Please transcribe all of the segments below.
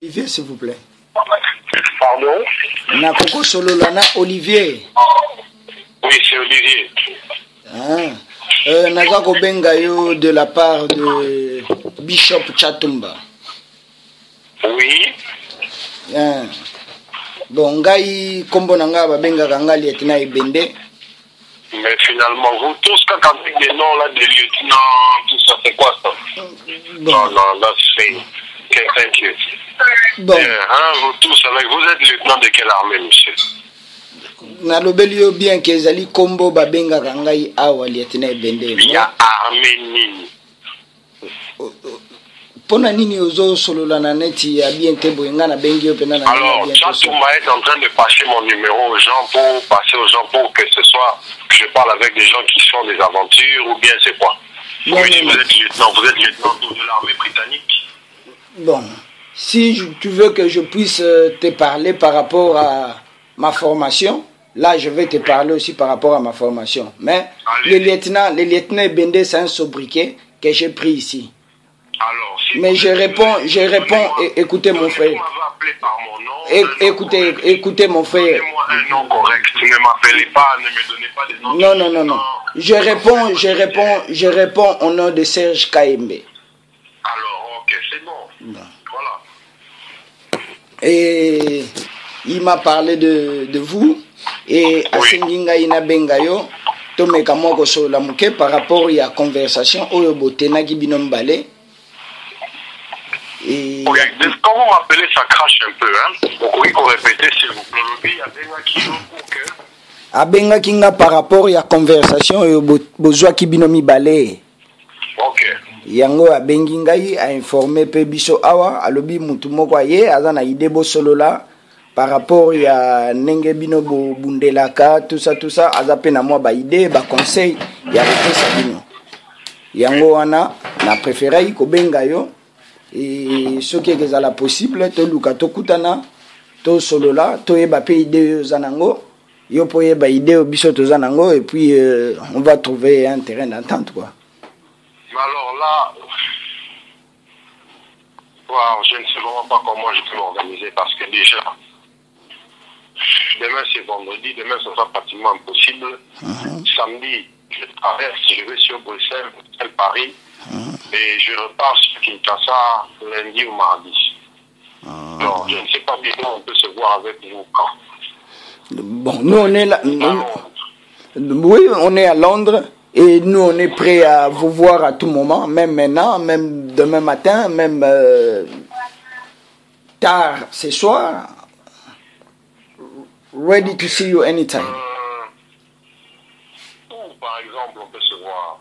Olivier, s'il vous plaît. Pardon? Nakoko Sololana Olivier. Oui, c'est Olivier. Nazako Bengayo de la part de Bishop Chatumba. Oui. Bon, Ngai Kombo Nanga Babenga Kanga Lieutenant Ibende. Mais finalement, vous tous, quand avec des noms là, des lieutenants, tout ça, c'est quoi ça? Bon. Non, that's fake. Okay, thank you. Bon. Vous tous, avec, vous êtes lieutenant de quelle armée, monsieur? Nalobeli bien que Zali Kombo Babenga Kangai Awa Lieutenant Ibende. Il y a armée Nini. Pona nini ozo Sololana neti ya bien tebo ngana bengi opena na. Alors, Chatumba est en train de passer mon numéro aux gens pour passer aux gens pour que ce soit que je parle avec des gens qui font des aventures ou bien c'est quoi? Non, vous êtes lieutenant de l'armée britannique. Bon, si tu veux que je puisse te parler par rapport à ma formation, là je vais te parler aussi par rapport à ma formation. Mais le lieutenant Bende, c'est un sobriquet que j'ai pris ici. Alors, si mais je réponds, écoutez mon frère. Écoutez mon frère. Donnez-moi un nom correct. Ne m'appelez pas, ne me donnez pas des noms. Non. Je réponds au nom de Serge Kaembe. Alors, ok, c'est bon. Voilà. Et il m'a parlé de vous et Asenginga Ina Bengayo, Tomeka Moko Solamuke par rapport à la conversation au Botena Gibinombale. Et... Oui, quand vous m'appelez, ça crache un peu. Hein? Vous pouvez répéter, s'il vous plaît. Abenga Kinga par rapport à la conversation au Bozwa Kibinomi Balé. Ok. Yango Abengingai a informé Pebiso Awa, alobi Mutumoko Aye, Azana Idebo Solola, par rapport à Nengebino Bundelaka, tout ça, Azapena moi ba idée, ba conseil, ya réponse Sabino. Yango Ana, na préféré Kobengayo. Et ce qui est la possible, to luka to kutana, to solola, to eba pe idée zanango, yo po eba idée au bisoto zanango, et puis on va trouver un terrain d'entente quoi. Mais alors là, wow, je ne sais vraiment pas comment je peux m'organiser parce que déjà, demain c'est vendredi, demain ce sera pratiquement impossible. Samedi, je traverse, je vais sur Bruxelles, Paris. Et je repars sur Kinshasa lundi ou mardi. Donc, je ne sais pas bien où on peut se voir avec vous quand. Bon, nous on est là. Oui, on est à Londres et nous on est prêts à vous voir à tout moment, même maintenant, même demain matin, même tard ce soir. Ready to see you anytime. Où, par exemple, on peut se voir?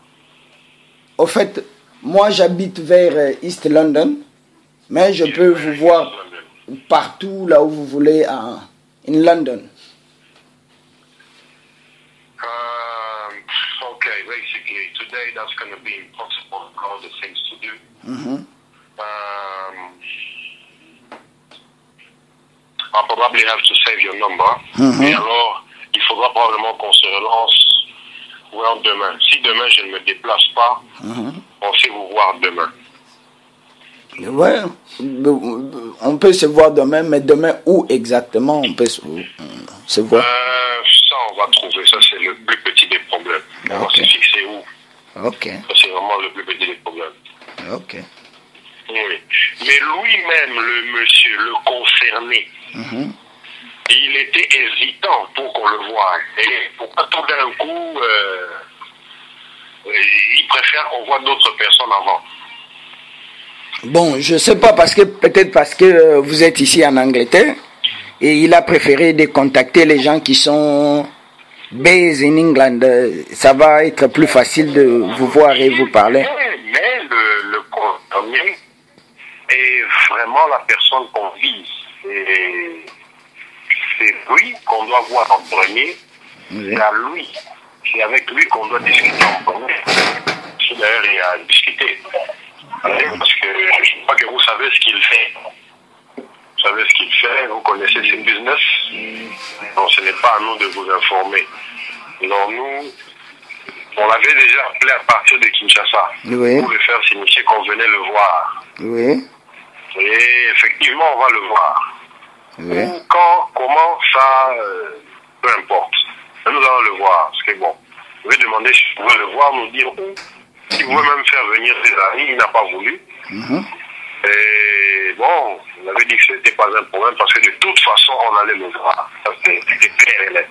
Au fait, moi j'habite vers East London, mais je peux vous voir partout là où vous voulez in London. Okay, basically today that's going to be impossible. All the things to do. I'll probably have to save your number. Et alors, il faudra probablement qu'on se relance. Ouais, demain. Si demain je ne me déplace pas, on sait vous voir demain. Ouais, on peut se voir demain, mais demain où exactement on peut se voir? Ça on va trouver, ça c'est le plus petit des problèmes. On va se fixer où. Ok. Ça c'est vraiment le plus petit des problèmes. Ok. Oui. Mais lui-même, le monsieur, le concerné, il était hésitant pour qu'on le voie. Et pourquoi tout d'un coup, il préfère qu'on voit d'autres personnes avant? Bon, je sais pas, peut-être parce que vous êtes ici en Angleterre et il a préféré de contacter les gens qui sont based in England. Ça va être plus facile de vous voir et vous parler. Mais le concerné est vraiment la personne qu'on vise. C'est lui qu'on doit voir en premier, c'est à lui, c'est avec lui qu'on doit discuter en premier. D'ailleurs, il y a discuté. Parce que je ne crois que vous savez ce qu'il fait. Vous savez ce qu'il fait, vous connaissez ses business. Donc ce n'est pas à nous de vous informer. Donc nous, on l'avait déjà appelé à partir de Kinshasa pour le faire signifier qu'on venait le voir. Oui. Et effectivement, on va le voir. Oui. Ou quand, comment, ça, peu importe. Mais nous allons le voir. Parce que bon, je vais demander si vous pouvez le voir, nous dire où. Si vous pouvez même faire venir ses amis, il n'a pas voulu. Et bon, on avait dit que ce n'était pas un problème parce que de toute façon, on allait le voir. Ça, c'était clair et net.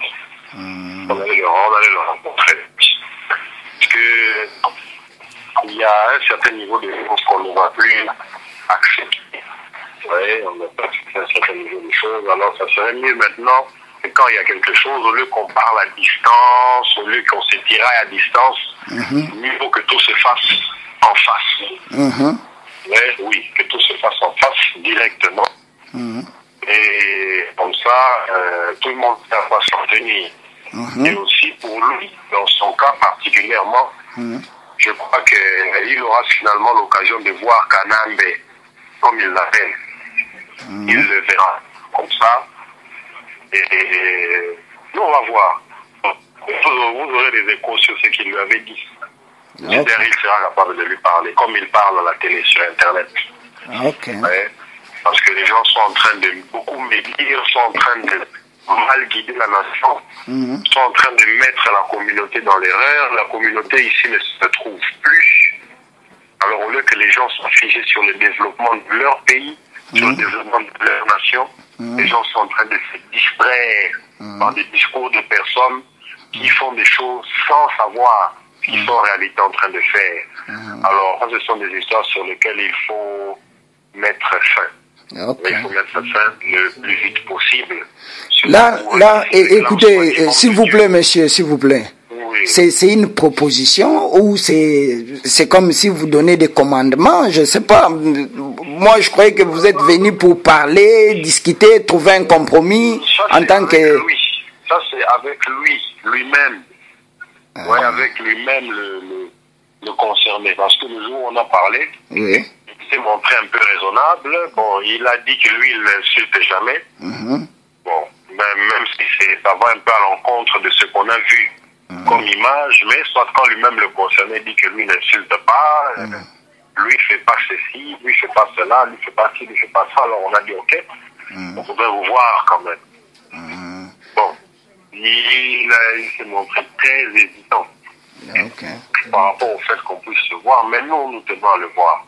On allait le rencontrer. Parce que il y a un certain niveau de choses qu'on ne va plus accepter. Ouais, on n'a pas accepté un certain niveau de choses. Alors, ça serait mieux maintenant que quand il y a quelque chose, au lieu qu'on parle à distance, au lieu qu'on se tiraille à distance, mieux vaut que tout se fasse en face. Mais oui, que tout se fasse en face directement. Et comme ça, tout le monde va s'en tenir. Et aussi pour lui, dans son cas particulièrement, je crois qu'il aura finalement l'occasion de voir Kanambe, comme il l'appelle. Il le verra comme ça. Et nous, on va voir. Vous aurez des échos sur ce qu'il lui avait dit. J'espère qu'il sera capable de lui parler, comme il parle à la télé, sur Internet. Ouais, parce que les gens sont en train de beaucoup médire, sont en train de mal guider la nation, sont en train de mettre la communauté dans l'erreur. La communauté ici ne se trouve plus. Alors au lieu que les gens soient figés sur le développement de leur pays, sur le développement de leur nation, les gens sont en train de se distraire par des discours de personnes qui font des choses sans savoir ce qu'ils sont en réalité en train de faire. Alors ce sont des histoires sur lesquelles il faut mettre fin. Il faut mettre fin le plus vite possible. Là, écoutez, s'il vous plaît, monsieur, s'il vous plaît. Oui. C'est une proposition ou c'est comme si vous donnez des commandements, je ne sais pas. Moi, je croyais que vous êtes venu pour parler, discuter, trouver un compromis en tant que... Lui. Ça, c'est avec lui-même. Oui, avec lui-même le concerné. Parce que le jour où on a parlé, il s'est montré un peu raisonnable. Bon, il a dit que lui, il n'insulte jamais. Bon, même si ça va un peu à l'encontre de ce qu'on a vu comme image, mais soit quand lui-même le concerné dit que lui n'insulte pas, lui fait pas ceci, lui fait pas cela, lui fait pas ci, lui fait pas ça, alors on a dit ok, on voudrait vous voir quand même. Bon, il s'est montré très hésitant par rapport au fait qu'on puisse se voir, mais nous tenons à le voir.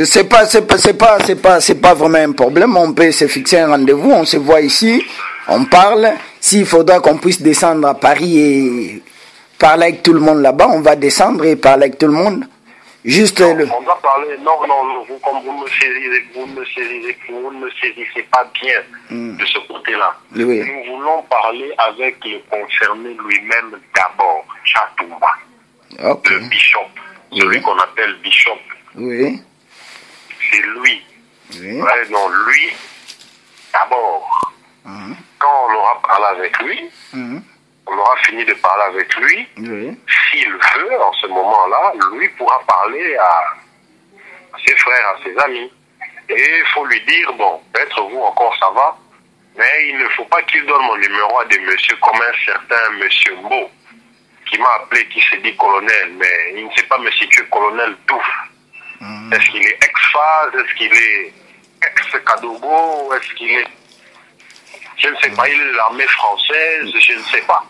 C'est pas vraiment un problème. On peut se fixer un rendez-vous, on se voit ici, on parle. S'il faudra qu'on puisse descendre à Paris et parler avec tout le monde là-bas, on va descendre et parler avec tout le monde. Juste on doit parler. Non, vous, comme vous ne me saisissez pas bien de ce côté-là. Oui. Nous voulons parler avec le concerné lui-même d'abord, Chatoumba, le bishop. Celui qu'on appelle bishop. Oui. C'est lui. Oui. Ouais, non, lui, d'abord. Quand on aura parlé avec lui, on aura fini de parler avec lui. S'il veut, en ce moment-là, lui pourra parler à ses frères, à ses amis. Et il faut lui dire, bon, peut-être vous encore ça va, mais il ne faut pas qu'il donne mon numéro à des messieurs comme un certain monsieur Mo, qui m'a appelé, qui s'est dit colonel, mais il ne sait pas me situer colonel Touf. Est-ce qu'il est ex-phase, est-ce qu'il est ex-Kadogo, est-ce qu'il est... Je ne sais pas, il est de l'armée française, je ne sais pas.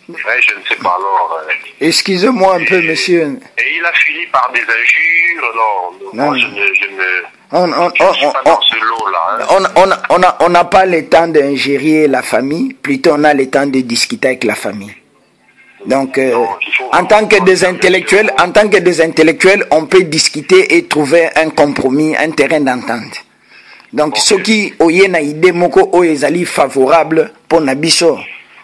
Ouais, je ne sais pas, alors... Excusez-moi un peu, monsieur. Et il a fini par des injures, non. Moi, je suis pas dans ce lot-là. On n'a pas le temps d'ingérer la famille, plutôt on a le temps de discuter avec la famille. Donc, en tant que des intellectuels, on peut discuter et trouver un compromis, un terrain d'entente. Donc, ceux qui ont une idée moko ezali favorable pour nabiso,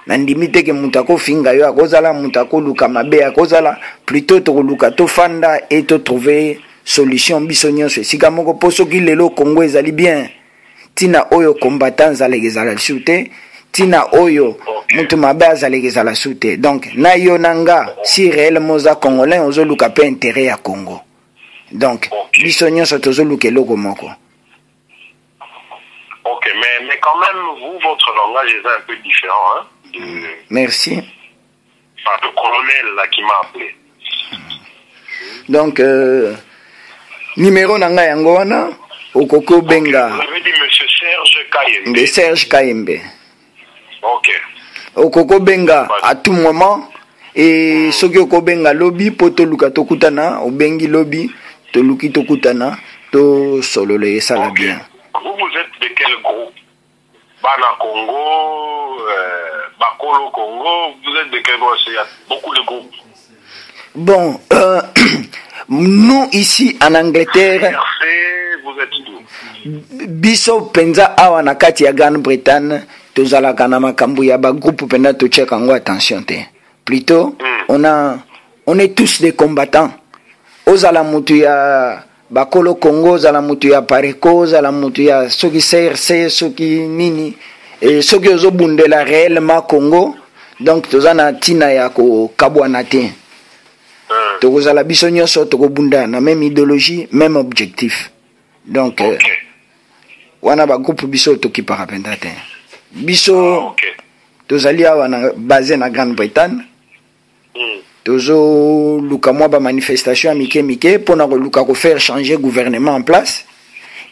nandimite ke mutako finga yo akozala mutako luka mabe akozala, plutôt to luka to fanda et to trouver solution biso nyonso. Sika moko poso ki lelo Congo ezali bien. Tina oyo combattant zalegezala sute. Tina oyo mutu mabe azalegezala sute. Donc na yo nanga si réellement za congolais ozo luka pe intérêt ya Congo. Donc biso nyonso tozo luka eloko moko. Ok, mais quand même vous votre langage est un peu différent, hein. Merci. C'est le colonel là qui m'a appelé. Donc Numéro nanga yango wana okoko benga. Vous avez dit monsieur Serge Kayembe. De Serge Kayembe. Ok. Okoko benga à tout moment et soki oko benga lobby poto luka tokutana obengi lobby to luki tokutana to solo le sala bien. Vous êtes de quel groupe? Bana Congo, Bakolo Congo, vous êtes de quel groupe? Il y a beaucoup de groupes. Bon, nous ici en Angleterre, vous êtes d'où? biso penza awa na kati ya Grande-Bretagne, tozalaka na makambo ya ba groupe pena to check ngo attention te. Plutôt, on est tous des combattants. Ozala mutu ya Bakolo Congo, ozala mutu ya Pareko, ozala mutu ya soki CRC, soki nini, et soki ozo bundela réellement Congo, donc tozana tina ya ko kabwana te. Tokozala biso nyonso tokobunda na même idéologie, même objectif. Donc wana ba groupe biso tokipaka penda te. Biso tozali awa na basé na Grande-Bretagne. Tozo luka mwa ba manifestation mike pour na luka ko faire changer gouvernement en place.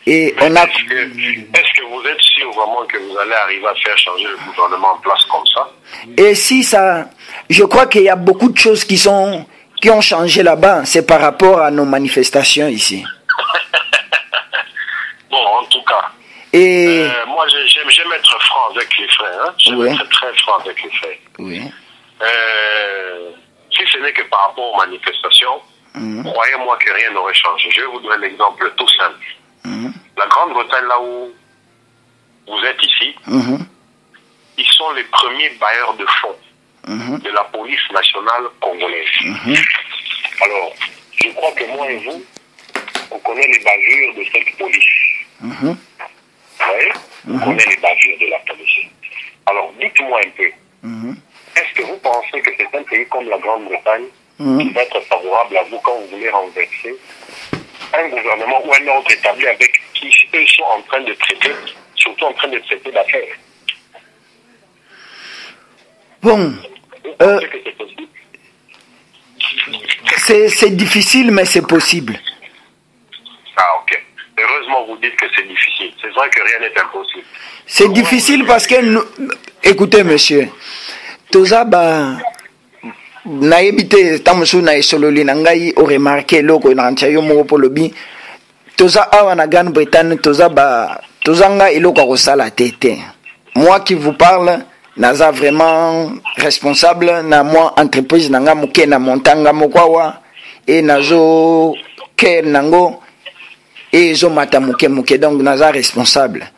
Et on a est-ce que vous êtes sûr vraiment que vous allez arriver à faire changer le gouvernement en place comme ça? Et si ça, je crois qu'il y a beaucoup de choses qui ont changé là-bas, c'est par rapport à nos manifestations ici. Bon, en tout cas. Et moi, j'aime être franc avec les frères. Hein? J'aime être très franc avec les frères. Oui. Si ce n'est que par rapport aux manifestations, croyez-moi que rien n'aurait changé. Je vais vous donner l'exemple tout simple. La Grande-Bretagne, là où vous êtes ici, ils sont les premiers bailleurs de fonds de la police nationale congolaise. Alors, je crois que moi et vous, on connaît les bavures de cette police. Vous voyez? On connaît les bavures de la police. Alors, dites-moi un peu. Est-ce que vous pensez que c'est un pays comme la Grande-Bretagne qui va être favorable à vous quand vous voulez renverser un gouvernement ou un ordre établi avec qui eux sont en train de traiter, surtout en train de traiter d'affaires? Bon, c'est difficile, mais c'est possible. Ah, ok. Heureusement, vous dites que c'est difficile. C'est vrai que rien n'est impossible. C'est difficile parce que, écoutez, monsieur, toza ba na ebite tamusu na isololi na ngai o remarquer loko na nchayo mo polobi toza awa na Grande-Bretagne toza nga iloko ko sala tete. Moi qui vous parle naza vraiment responsable na moi entreprise nanga muke na montanga mokwawa et nazo ker nango et zo mata muke donc naza responsable.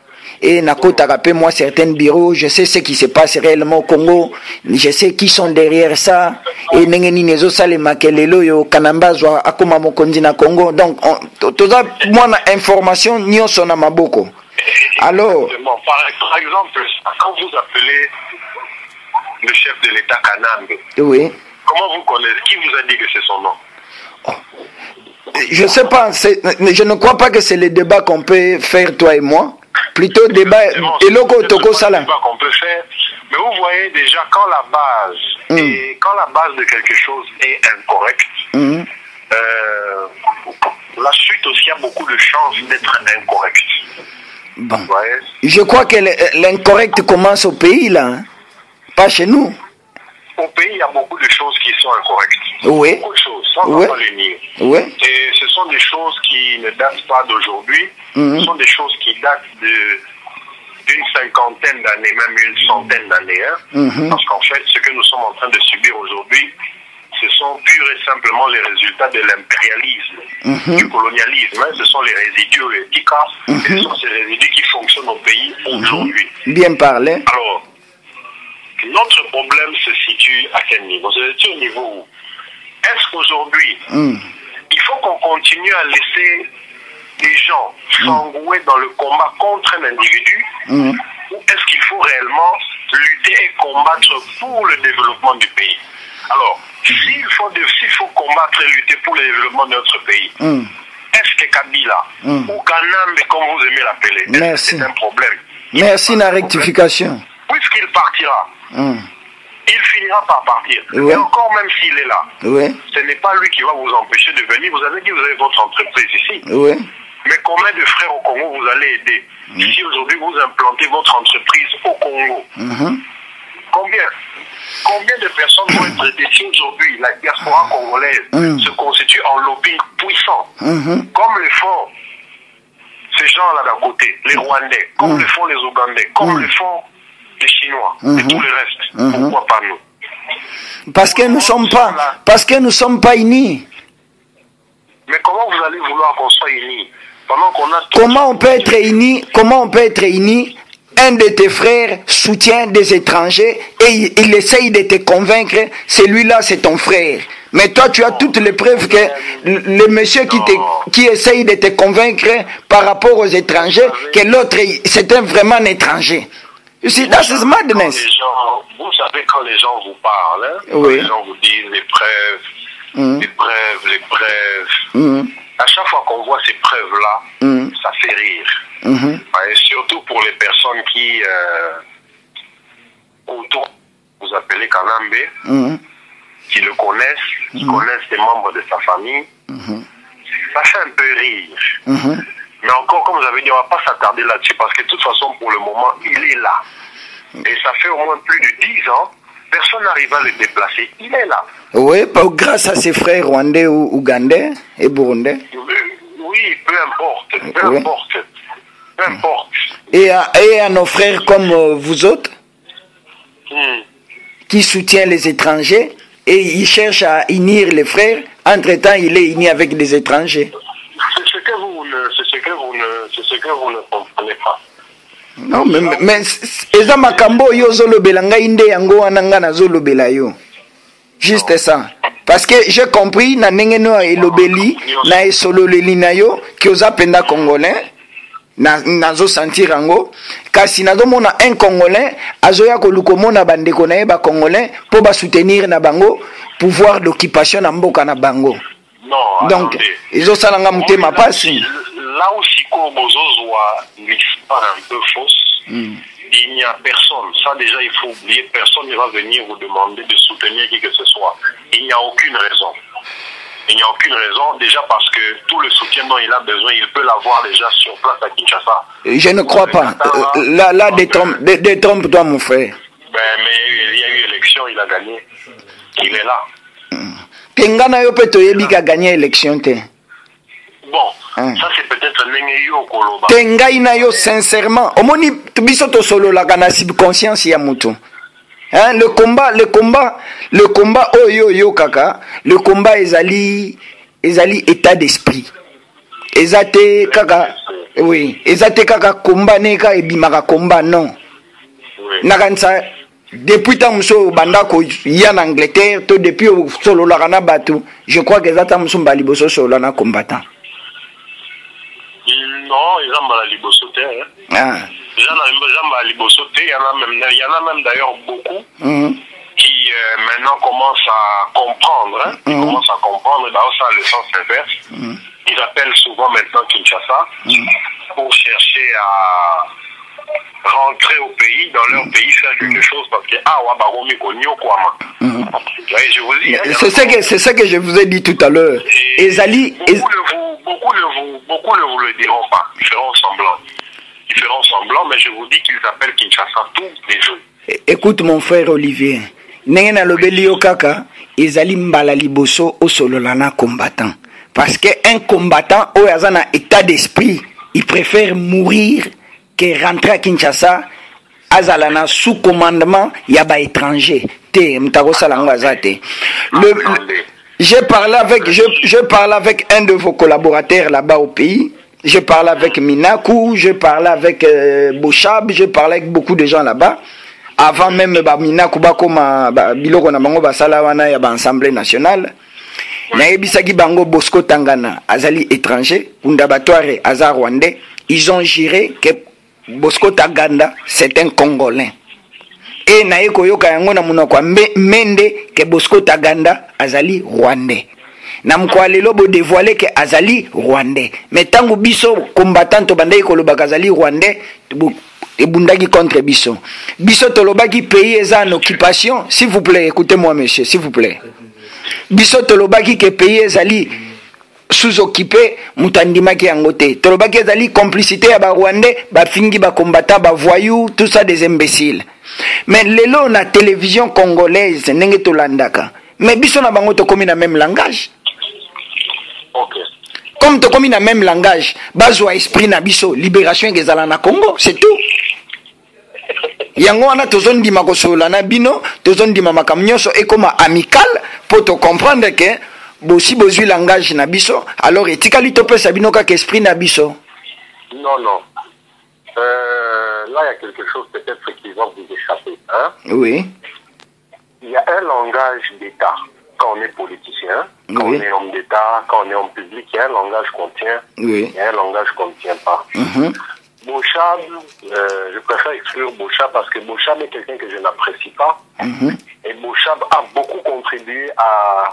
Et nakota rappelle moi certains bureaux, je sais ce qui se passe réellement au Congo, je sais qui sont derrière ça, et nengeni nezo sale makelelo yo kanambazwa akoma mokonzi na Congo, donc toza moi na information nyonso na maboko. Alors par exemple, quand vous appelez le chef de l'État Kanambe, oui. Comment vous connaissez? Qui vous a dit que c'est son nom? Je sais pas, je ne crois pas que c'est le débat qu'on peut faire toi et moi. Plutôt débat et logo toko sala. Qu'on peut faire, mais vous voyez déjà quand la base de quelque chose est incorrecte, la suite aussi a beaucoup de chances d'être incorrecte. Bon. Je crois que l'incorrect commence au pays là, hein? Pas chez nous. Au pays, il y a beaucoup de choses qui sont incorrectes. Oui. Beaucoup de choses, ça on va pas les nier. Oui. Et ce sont des choses qui ne datent pas d'aujourd'hui. Ce sont des choses qui datent d'une cinquantaine d'années, même une centaine d'années. Parce qu'en fait, ce que nous sommes en train de subir aujourd'hui, ce sont purs et simplement les résultats de l'impérialisme, du colonialisme. Ce sont les résidus éthiques, ce sont ces résidus qui fonctionnent au pays aujourd'hui. Bien parlé. Alors, notre problème se situe à quel niveau? Se situe au niveau où? Est-ce qu'aujourd'hui, il faut qu'on continue à laisser les gens s'engouer dans le combat contre un individu, ou est-ce qu'il faut réellement lutter et combattre pour le développement du pays? Alors, s'il faut combattre et lutter pour le développement de notre pays, est-ce que Kabila ou Kanambe, comme vous aimez l'appeler, c'est un problème? Merci la rectification. Puisqu'il partira, il finira par partir. Ouais. Et encore même s'il est là, Ouais. ce n'est pas lui qui va vous empêcher de venir. Vous avez dit que vous avez votre entreprise ici. Ouais. Mais combien de frères au Congo vous allez aider? Si aujourd'hui vous implantez votre entreprise au Congo, combien de personnes vont être aidées si aujourd'hui la diaspora congolaise se constitue en lobbying puissant, comme le font ces gens-là d'à côté, les Rwandais, comme le font les Ougandais, comme le font les Chinois et tout le reste. Pourquoi pas nous? Parce que nous sommes pas unis. Mais comment vous allez vouloir qu'on soit unis pendant qu'on a Comment on peut être unis? Un de tes frères soutient des étrangers et il essaye de te convaincre, celui-là c'est ton frère. Mais toi tu as toutes les preuves que le monsieur qui essaye de te convaincre par rapport aux étrangers, que l'autre c'était vraiment un étranger. You see, that's his madness. Vous savez quand les gens vous parlent, hein, oui. Les gens vous disent les preuves, les preuves. À chaque fois qu'on voit ces preuves-là, ça fait rire. Et surtout pour les personnes qui, autour, vous appelez Kanambe, qui le connaissent, qui connaissent les membres de sa famille, ça fait un peu rire. Mais encore, comme vous avez dit, on ne va pas s'attarder là-dessus parce que de toute façon, pour le moment, il est là. Et ça fait au moins plus de 10 ans, personne n'arrive à le déplacer. Il est là. Oui, grâce à ses frères rwandais ou ougandais et burundais. Oui, peu importe. Peu importe. Et à nos frères comme vous autres, qui soutiennent les étrangers, et ils cherchent à unir les frères, entre-temps, il est uni avec des étrangers. C'est ce que vous ne comprenez pas. Non, mais eza makambo yo zolobela ngai nde yango wana nga nazolobela yo. Juste ça. Parce que j'ai compris na ndenge no elobeli na esololeli na yo ki ozapenda congolais nazo sentir yango kasi nazomona un congolais azoya kolukomona bandeko na ye ba congolais po ba soutenir na bango pouvoir d'occupation na mboka na bango. Non, donc ezosala nga mutema pasi. Là où Siko Bozozoa l'histoire un peu fausse, il n'y a personne. Ça déjà il faut oublier, personne ne va venir vous demander de soutenir qui que ce soit. Il n'y a aucune raison. Il n'y a aucune raison, déjà parce que tout le soutien dont il a besoin, il peut l'avoir déjà sur place à Kinshasa. Je ne crois pas. Là, détrompe-toi mon frère. Mais il y a eu élection, il a gagné. Il est là. Pengana yo peto yebi a gagné l'élection te. Bon, ça c'est peut-être Nengeyo Koloba. Tengai na yo sincèrement. Omoni biso to solo la kana subconscience ya mutu. Hein, le combat yo kaka, le combat ezali état d'esprit. Ezate kaka, oui, ezate kaka combat neka ebimaka combat non. Oui. Nakansa depuis tamso bandako ya en Angleterre, to depuis solo la kana batu, je crois que ezata muso mbaliboso solo na combattant. Non, ils ont mal à libosoté. Il y en a même d'ailleurs beaucoup qui maintenant commencent à comprendre. Ils commencent à comprendre dans le sens inverse. Ils appellent souvent maintenant Kinshasa pour chercher à rentrer au pays, dans leur pays, faire quelque chose parce que je vous dis, c'est ça que je vous ai dit tout à l'heure. Beaucoup ne vous le diront pas. Ils feront semblant, mais je vous dis qu'ils appellent Kinshasa tous les jours. Écoute mon frère Olivier, ndenge na lobeli yo kaka ezali mbala liboso osololana combattant. Parce que un combattant au azana état d'esprit, il préfère mourir que rentrer à Kinshasa azalana sous commandement yaba étranger. Te mtako salanga zate. Je parle avec un de vos collaborateurs là-bas au pays. Je parle avec Minaku, je parle avec Bouchab, je parle avec beaucoup de gens là-bas. Avant même Minaku bakoma biloko na bango basala wana ya l'Assemblée nationale. Na yebisaki bango Bosco Tangana azali étranger, Undabatware azar rwandais. Ils ont juré que Bosco Tangana c'est un Congolais. Et na yoka yango na munoko mende que Bosco Tangana azali rwandais. Na mkwalelo bo dévoiler que azali rwandais. Mais tango biso combattant to bandai koloba azali rwandais, ebundaki contre biso. Biso tolobaki pays eza en occupation. S'il vous plaît, écoutez-moi monsieur, s'il vous plaît. Biso tolobaki que pays ezali sous-occupé, mutandimaki yango te. Tolobaki ezali complicité ya ba Rwandais, ba fingi ba combattants, ba voyous, tout ça des imbéciles. Mais lelo na télévision congolaise ndenge tolandaka. Mais biso na bango tokomi na même langage. Ok. Comme tokomi na même langage, bazwa esprit na biso libération ezala na Congo, c'est tout. Yango wana tozondima kosola na bino, tozondima makambo nyonso ekoma amical pour te comprendre que bosi bozwi langage na biso, alors etikali topesa bino kaka esprit na biso. Non, non. Là, il y a quelque chose peut-être qui va vous échapper. Hein? Oui. Il y a un langage d'État. Quand on est politicien, quand on est homme d'État, quand on est homme public, il y a un langage qu'on tient, il y a un langage qu'on ne tient pas. Bochab, je préfère exclure Bochab parce que Bochab est quelqu'un que je n'apprécie pas. Et Bochab a beaucoup contribué à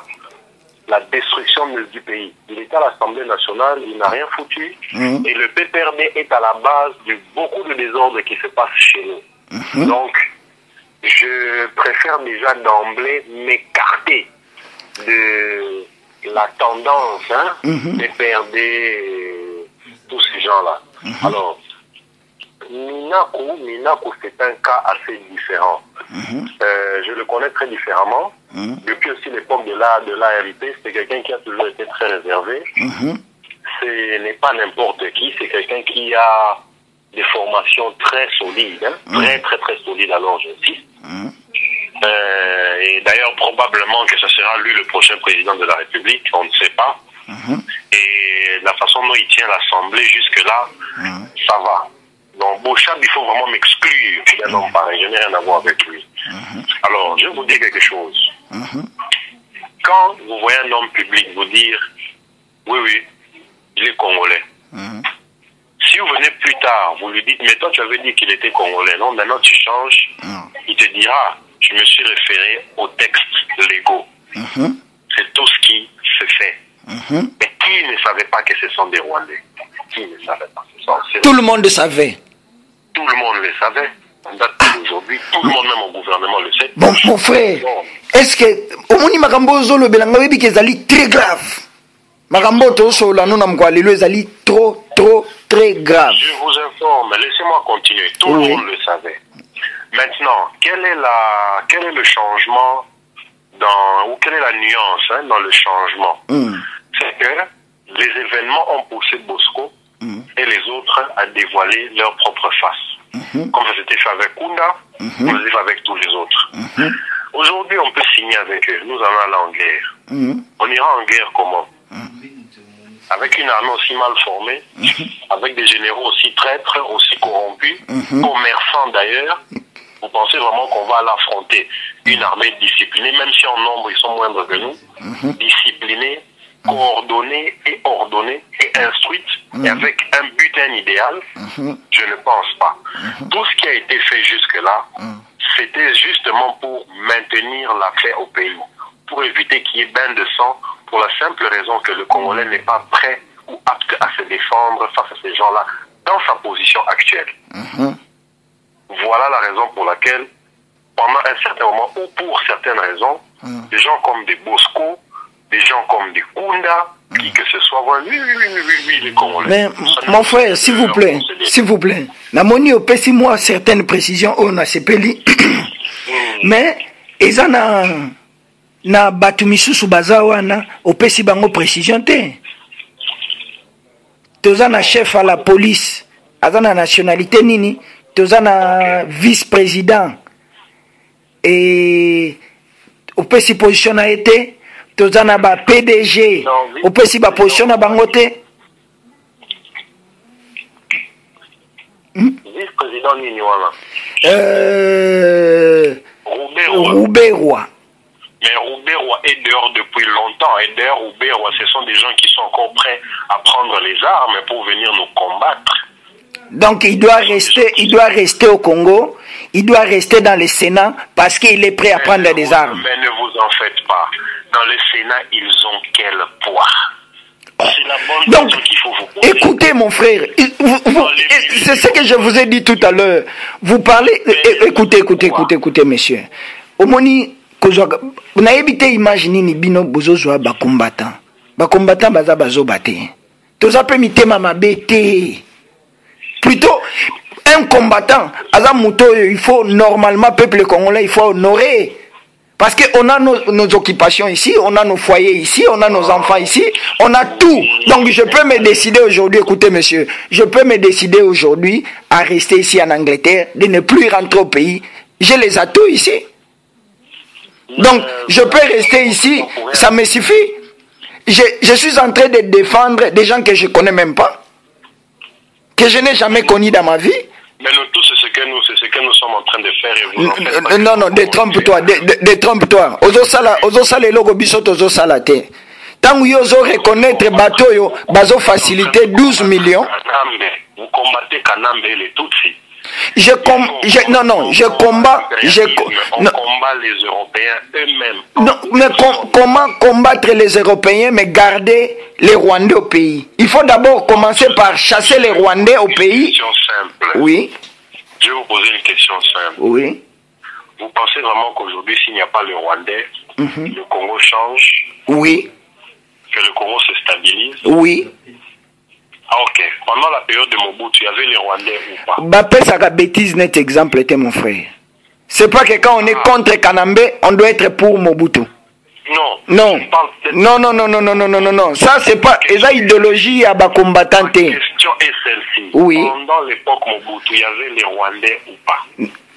la destruction du pays. Il était à l'Assemblée nationale, il n'a rien foutu. Et le PPRD est à la base de beaucoup de désordres qui se passent chez nous. Donc, je préfère déjà d'emblée m'écarter de la tendance, PPRD, tous ces gens-là. Alors, Minakou, c'est un cas assez différent. Je le connais très différemment. Depuis aussi l'époque de l'ARP, c'est quelqu'un qui a toujours été très réservé. Ce n'est pas n'importe qui, c'est quelqu'un qui a des formations très solides, très solides, alors j'insiste. Et d'ailleurs, probablement que ce sera lui le prochain président de la République, on ne sait pas. Et la façon dont il tient l'Assemblée jusque-là, ça va. Donc, Bochab, il faut vraiment m'exclure d'un homme pareil. Je n'ai rien à voir avec lui. Alors, je vais vous dire quelque chose. Quand vous voyez un homme public vous dire, oui, il est congolais. Si vous venez plus tard, vous lui dites, mais toi tu avais dit qu'il était congolais, non, maintenant tu changes, il te dira, je me suis référé aux textes légaux. C'est tout ce qui se fait. Mais qui ne savait pas que ce sont des Rwandais? Qui ne savait pas? Tout le monde le savait. Tout le monde le savait. En date d'aujourd'hui, tout le monde, même au gouvernement, le sait. Bon, mon frère, est-ce que au moni makambo zolo belanga webi que zali très grave? Makambo to so la nona mkwalelo zali trop très grave. Je vous informe, laissez-moi continuer. Tout le monde le savait. Maintenant, quel est le changement ou quelle est la nuance dans le changement? C'est que les événements ont poussé Bosco et les autres à dévoiler leur propre face. Comme ça s'était fait avec Kunda, comme ça s'était fait avec tous les autres. Aujourd'hui, on peut signer avec eux. Nous allons aller en guerre. On ira en guerre comment? Avec une armée aussi mal formée, avec des généraux aussi traîtres, aussi corrompus, commerçants d'ailleurs. Vous pensez vraiment qu'on va l'affronter? Une armée disciplinée, même si en nombre ils sont moindres que nous, disciplinée, coordonnée et ordonnée et instruite, et avec un but, un idéal? Je ne pense pas. Tout ce qui a été fait jusque-là, c'était justement pour maintenir la paix au pays, pour éviter qu'il y ait bain de sang, pour la simple raison que le Congolais n'est pas prêt ou apte à se défendre face à ces gens-là dans sa position actuelle. Voilà la raison pour laquelle, pendant un certain moment, ou pour certaines raisons, des gens comme des Bosco, des gens comme des Kunda, qui que ce soit, oui, les Congolais. Mais, mon frère, s'il vous plaît, Namoni opesi moi certaines précisions, on a sepeli, mais, ils en a, na batu misusu baza wana opesi bango précision te. Toza na chef à la police, aza na nationalité nini, toza na vice-président et opesi position na été, toza na ba PDG, opesi ba position na bango te. Vice-président nini wana? Roubaix-Roi. Mais Roubaix-Roi est dehors depuis longtemps. Et d'ailleurs, Roubaix-Roi, ce sont des gens qui sont encore prêts à prendre les armes pour venir nous combattre. Donc il doit rester au Congo, il doit rester dans le Sénat parce qu'il est prêt à prendre des armes. Mais ne vous en faites pas. Dans le Sénat, ils ont quel poids? C'est la bonne Donc, question qu'il faut vous poser. écoutez mon frère, c'est ce que je vous ai dit tout à l'heure. Vous parlez, écoutez, monsieur. Omoni, vous n'avez pas imaginé ni bino bozozoa ba combattant. Ba combattant baza bazo bate. Tout ça peut mitema mabete. Plutôt, un combattant, il faut normalement, peuple congolais, il faut honorer. Parce qu'on a nos occupations ici, on a nos foyers ici, on a nos enfants ici, on a tout. Donc je peux me décider aujourd'hui, écoutez monsieur, je peux me décider aujourd'hui à rester ici en Angleterre, de ne plus rentrer au pays. J'ai les atouts ici. Donc je peux rester ici, ça me suffit. Je suis en train de défendre des gens que je ne connais même pas, que je n'ai jamais connus dans ma vie. Mais nous tous, c'est ce que nous sommes en train de faire. Et vous en faites non, détrompe-toi. Ozo sala eloko biso tozo sala te. Tant que ozo reconnaître bateau yo, bazo faciliter 12 millions. Vous combattez Kanambe et les Tutsis. Je combats. On combat les Européens eux-mêmes. Non, mais comment combattre les Européens mais garder les Rwandais au pays? Il faut d'abord commencer par chasser les Rwandais au pays. Une question simple. Oui. Je vais vous poser une question simple. Oui. Vous pensez vraiment qu'aujourd'hui, s'il n'y a pas le Rwandais, le Congo change? Oui. Que le Congo se stabilise? Oui. Ah ok. Pendant la période de Mobutu, il y avait les Rwandais ou pas? Bapé ça bêtise net exemple était mon frère. C'est pas que quand on est contre Kanambe, on doit être pour Mobutu. Non. Non. Ça c'est pas esa idéologie à bas combattant. La question est celle-ci. Oui. Pendant l'époque Mobutu, il y avait les Rwandais ou pas?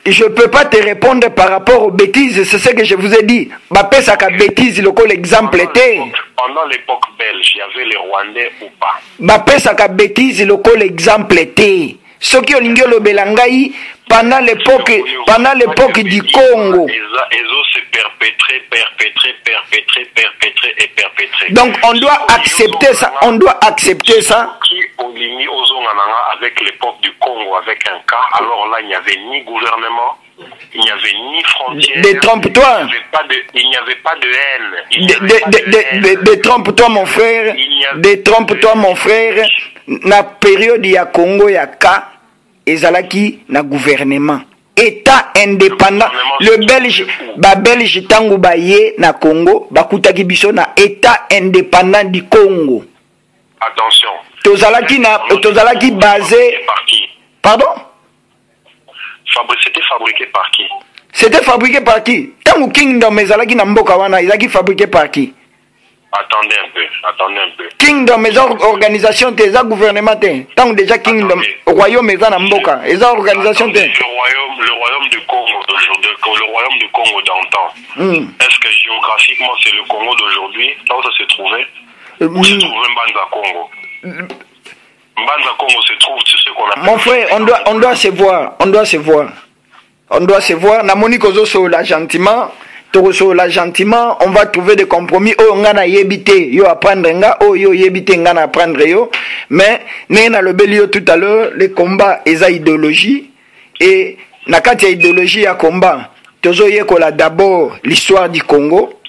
Je peux pas te répondre par rapport aux bêtises, c'est ce que je vous ai dit. Bapé ça bêtise le l'exemple était. Pendant l'époque belge, il y avait les Rwandais ou pas? Bapé ça bêtise le l'exemple était. Ce qui ont le Belangaï pendant l'époque du Congo. Ils ont se perpétré. Donc on doit accepter ça. Qui Olimi Ozongananga avec l'époque du Congo, avec un cas, alors là il n'y avait ni gouvernement, il n'y avait ni frontières. Détrompe-toi. Il n'y avait pas de haine. Détrompe-toi mon frère. Détrompe-toi mon frère. Na période ya Congo ya ka ezalaki na gouvernement. État indépendant. Le Belge tango baye na Congo bakutaki biso na État indépendant du Congo. Attention. Tozalaki basé. Pardon? C'était fabriqué par qui? C'était fabriqué par qui? Tango Kingdom ezalaki na mboka wana ezalaki fabriqué par qui? Attendez un peu. Kingdom, mes organisations, tes gouvernements, tant déjà Kingdom, royaume, mes mboka, les organisations. Le royaume du Congo d'aujourd'hui, le royaume du Congo d'antan. Est-ce que géographiquement c'est le Congo d'aujourd'hui, là où ça se trouvait? Où se trouvait Mbanza Congo? Mbanza Congo se trouve, c'est ce qu'on appelle. Mon frère, on doit se voir. Na Monique Ozoso là gentiment. Là gentiment, on va trouver des compromis. Oh, on a yébité, yo apprendre nga, oh yo yébité nga na apprendre yo. Mais n'a le belio tout à l'heure, les combats eza idéologie et na kati ya idéologie ya combat. Tozo yekola d'abord l'histoire du Congo.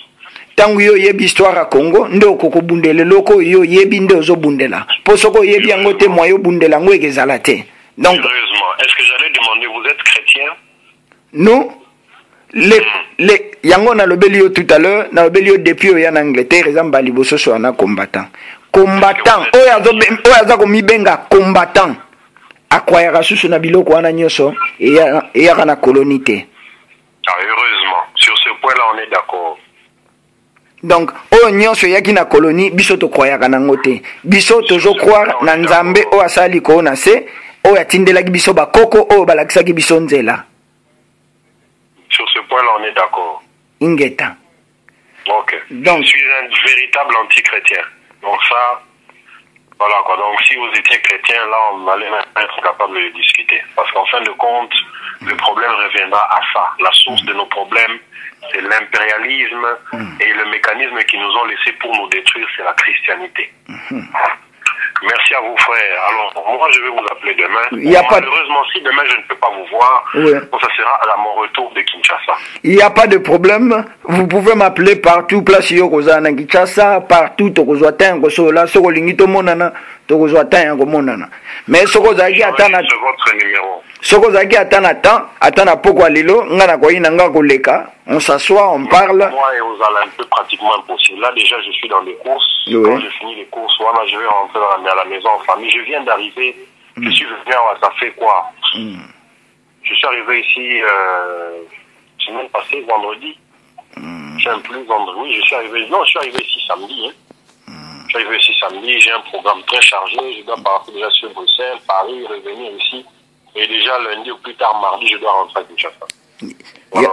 Tangu yo yebi histoire à Congo, ndo koko bundele loko yo yebi ndo zo bundela. Posoko yebi yango te moyo bundela ngo ekezala te. Donc sérieusement, est-ce que j'allais demander, vous êtes chrétien? Nous les yango na lobelio tout à l'heure na lobelio depuis au en Angleterre ezamba liboso so na combattant oyaza ko mibenga combattant akwayaka susu na biloko wana nyoso et ya na colonité. Heureusement, sur ce point là on est d'accord. Donc o nyoso yaki na colonie biso to kwayaka nango te biso tozo croire na nzambe o asali ko na se o yatindelaki biso bakoko o balakisaki biso nzela. Sur ce point-là, on est d'accord. Ingeta. Ok. Donc, je suis un véritable anti-chrétien. Donc ça, voilà quoi. Donc si vous étiez chrétien, là, on allait être capable de discuter. Parce qu'en fin de compte, le problème reviendra à ça. La source de nos problèmes, c'est l'impérialisme et le mécanisme qu'ils nous ont laissé pour nous détruire, c'est la christianité. Merci à vous, frère. Alors, moi, je vais vous appeler demain. Malheureusement, si demain je ne peux pas vous voir, donc ça sera à mon retour de Kinshasa. Il n'y a pas de problème. Vous pouvez m'appeler partout. Place Yokoza na Kinshasa, partout. Tokozwata Ngosola, Sokolingito Monana, Tokozwata Monana. Mais Sokozaki atana. C'est votre numéro. Sokozaki atana temps, atana poko lilo, ngana kwa inanga koleka. On s'assoit, on parle. Moi et aux alentours, pratiquement impossible. Là, déjà, je suis dans les courses. Quand je finis les courses, voilà, je vais rentrer à la maison en famille. Je viens d'arriver. Je suis venu, ça fait quoi? Je suis arrivé ici, semaine passée, vendredi. Je suis un plus vendredi. Oui, je suis arrivé. Non, je suis arrivé ici samedi. Je suis arrivé ici samedi. J'ai un programme très chargé. Je dois partir déjà sur Bruxelles, Paris, revenir ici. Et déjà lundi ou plus tard mardi, je dois rentrer à Kinshasa. Voilà.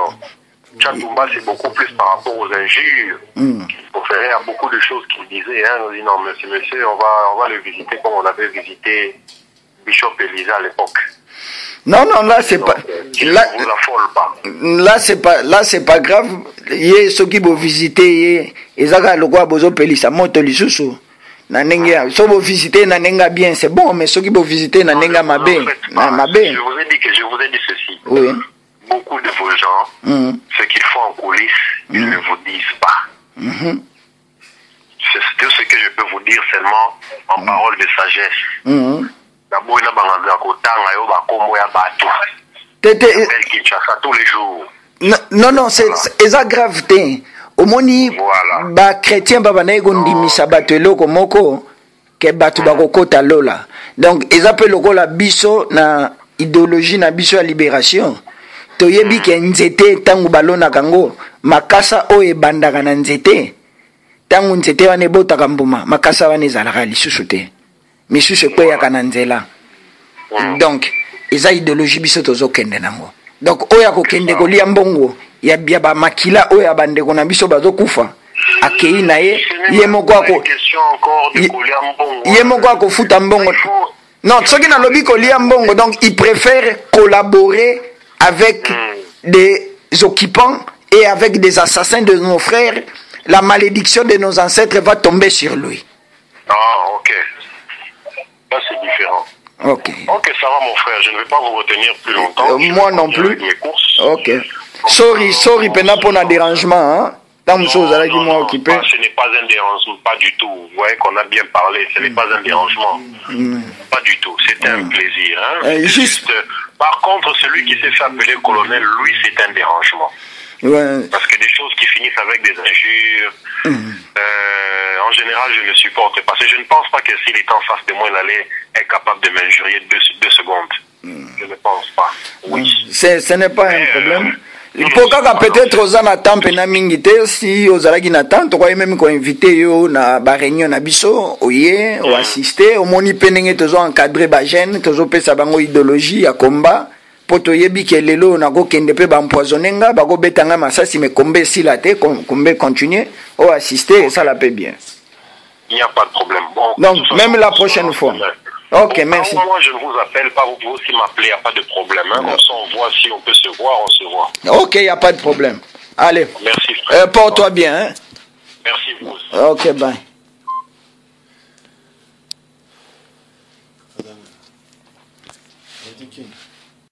Tchatumba, c'est beaucoup plus par rapport aux injures. Il faut faire à beaucoup de choses qu'il disait. Hein. On dit non, monsieur, on va le visiter comme on avait visité Bishop Elisa à l'époque. Non, là c'est pas. Là c'est pas grave. Yé ceux qui vont visiter, ezaka lokwa bozo pelisa moto lisusu. Na nenga, so vous visiter na nenga bien, c'est bon, mais ceux qui vont visiter na nenga mabe, na mabe. Je vous ai dit ceci. Oui. Beaucoup de vos gens, ce qu'ils font en coulisses, ils ne vous disent pas. C'est tout ce que je peux vous dire seulement en parole de sagesse. D'abord, il y a tous les jours. Non, c'est grave. Au moni, ba chrétien ba bana gondimisa bato eloko moko ke bato ba kokota lola. Donc, ils appellent lokola biso na idéologie na biso ya libération. Toyebi ke nzete tangu balona kango makasa o ebandaka na nzete. Tangu nzete wane botaka mbuma makasa wane ezalaka lisusu te. Misusu ekweyaka na nzela. Donc, eza idéologie biso tozokende nango. Donc, oya kokende kolia mbongo ya ba makila oya bandeko na biso bazokufa. Akei na ye moko akofuta mbongo. Non, ceux qui na lobi kolia mbongo, donc ils préfèrent collaborer avec des occupants et avec des assassins de nos frères. La malédiction de nos ancêtres va tomber sur lui. Ah, ok. Là, c'est différent. Ok, ça va, mon frère. Je ne vais pas vous retenir plus longtemps. Moi non plus. Ok. Sorry, pena pour un dérangement. Hein? Non, ce n'est pas un dérangement, pas du tout. Vous voyez qu'on a bien parlé, ce n'est pas un dérangement. Pas du tout, c'était un plaisir. Hein? Juste... Par contre, celui qui s'est fait appeler colonel, lui, c'est un dérangement. Ouais. Parce que des choses qui finissent avec des injures, en général, je ne supporte pas. Je ne pense pas que s'il était en face de moi, il allait être capable de m'injurier 2 secondes. Je ne pense pas. Oui. Ce n'est pas un problème. Pourquoi peut-être aux temps pena mingite si aux alagi na temps toi même ko invité yo na ba réunion na biso oye ou assister au moni penenge tozo encadrer ba jeune tozo pesa bango idéologie ya combat poto yebi ke lelo na ko kende pe ba empoisonnenga ba ko betanga masasi mais combe si la te combe continuer ou assister ça la paie bien. Il n'y a pas de problème. Bon, donc même la prochaine fois. Ok, bon, merci. Moi, je ne vous appelle pas, vous pouvez aussi m'appeler, il n'y a pas de problème. Hein. Comme ça, on voit si on peut se voir, on se voit. Ok, il n'y a pas de problème. Allez. Merci, frère. Porte-toi bien. Hein. Merci, vous. Ok, bye.